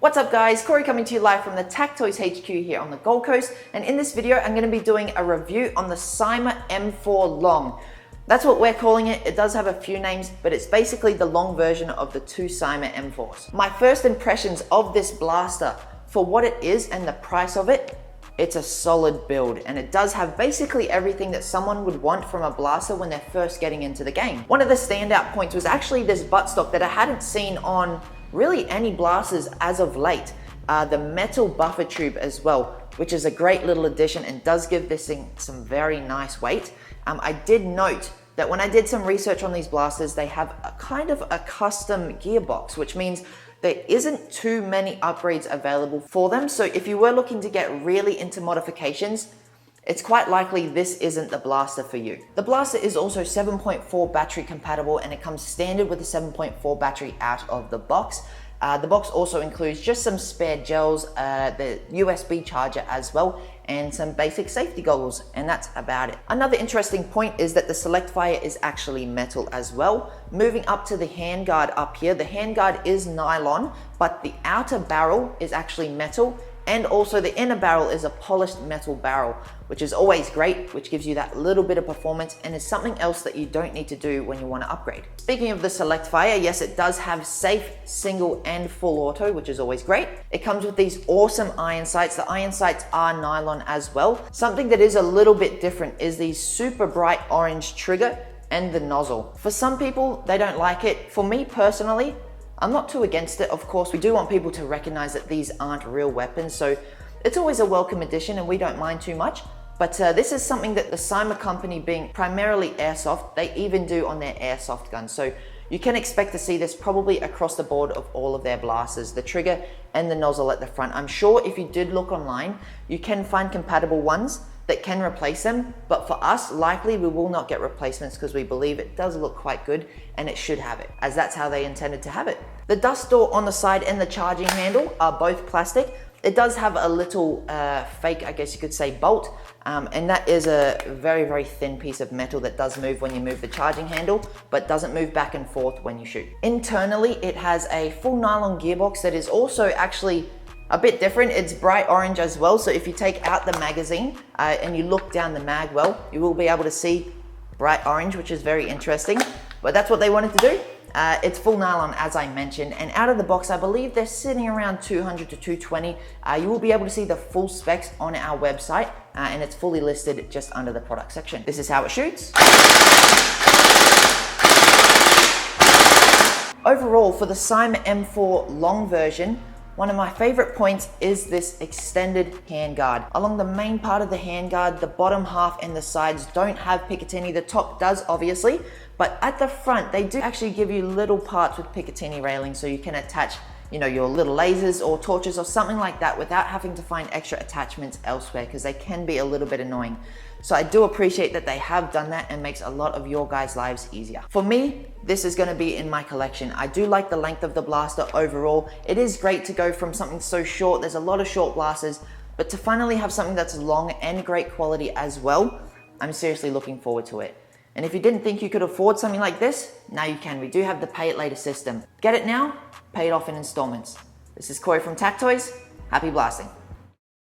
What's up guys, Corey coming to you live from the TacToys HQ here on the Gold Coast, and in this video I'm going to be doing a review on the CYMA M4 Long. That's what we're calling it. It does have a few names, but it's basically the long version of the two CYMA M4s. My first impressions of this blaster, for what it is and the price of it, it's a solid build, and it does have basically everything that someone would want from a blaster when they're first getting into the game. One of the standout points was actually this buttstock that I hadn't seen on really any blasters as of late. The metal buffer tube as well, which is a great little addition and does give this thing some very nice weight. I did note that when I did some research on these blasters, they have a kind of a custom gearbox, which means there isn't too many upgrades available for them. So if you were looking to get really into modifications, it's quite likely this isn't the blaster for you. The blaster is also 7.4 battery compatible, and it comes standard with a 7.4 battery out of the box. The box also includes just some spare gels, the USB charger as well, and some basic safety goggles, and that's about it. Another interesting point is that the select fire is actually metal as well. Moving up to the handguard up here, the handguard is nylon, but the outer barrel is actually metal, and also the inner barrel is a polished metal barrel, which is always great, which gives you that little bit of performance and is something else that you don't need to do when you want to upgrade. Speaking of the select fire, yes, it does have safe, single and full auto, which is always great. It comes with these awesome iron sights. The iron sights are nylon as well. Something that is a little bit different is the super bright orange trigger and the nozzle. For some people, they don't like it. For me personally, I'm not too against it. Of course, we do want people to recognize that these aren't real weapons, so it's always a welcome addition and we don't mind too much. But this is something that the CYMA company, being primarily airsoft, they even do on their airsoft guns. So you can expect to see this probably across the board of all of their blasters, the trigger and the nozzle at the front. I'm sure if you did look online, you can find compatible ones that can replace them, but for us, likely we will not get replacements because we believe it does look quite good and it should have it, as that's how they intended to have it. The dust door on the side and the charging handle are both plastic. It does have a little fake, I guess you could say, bolt, and that is a very, very thin piece of metal that does move when you move the charging handle, but doesn't move back and forth when you shoot. Internally, it has a full nylon gearbox that is also actually a bit different. It's bright orange as well, so if you take out the magazine and you look down the mag well, you will be able to see bright orange, which is very interesting, but that's what they wanted to do. It's full nylon, as I mentioned, and out of the box, I believe they're sitting around 200 to 220. You will be able to see the full specs on our website, and it's fully listed just under the product section. This is how it shoots. Overall, for the CYMA M4 Long version, one of my favorite points is this extended handguard. Along the main part of the handguard, the bottom half and the sides don't have Picatinny. The top does, obviously, but at the front, they do actually give you little parts with Picatinny railings, so you can attach, your little lasers or torches or something like that without having to find extra attachments elsewhere, because they can be a little bit annoying. So I do appreciate that they have done that and makes a lot of your guys' lives easier. For me, this is going to be in my collection. I do like the length of the blaster overall. It is great to go from something so short. There's a lot of short blasters, but to finally have something that's long and great quality as well, I'm seriously looking forward to it. And if you didn't think you could afford something like this, now you can. We do have the pay it later system. Get it now, pay it off in installments. This is Corey from TacToys. Happy blasting.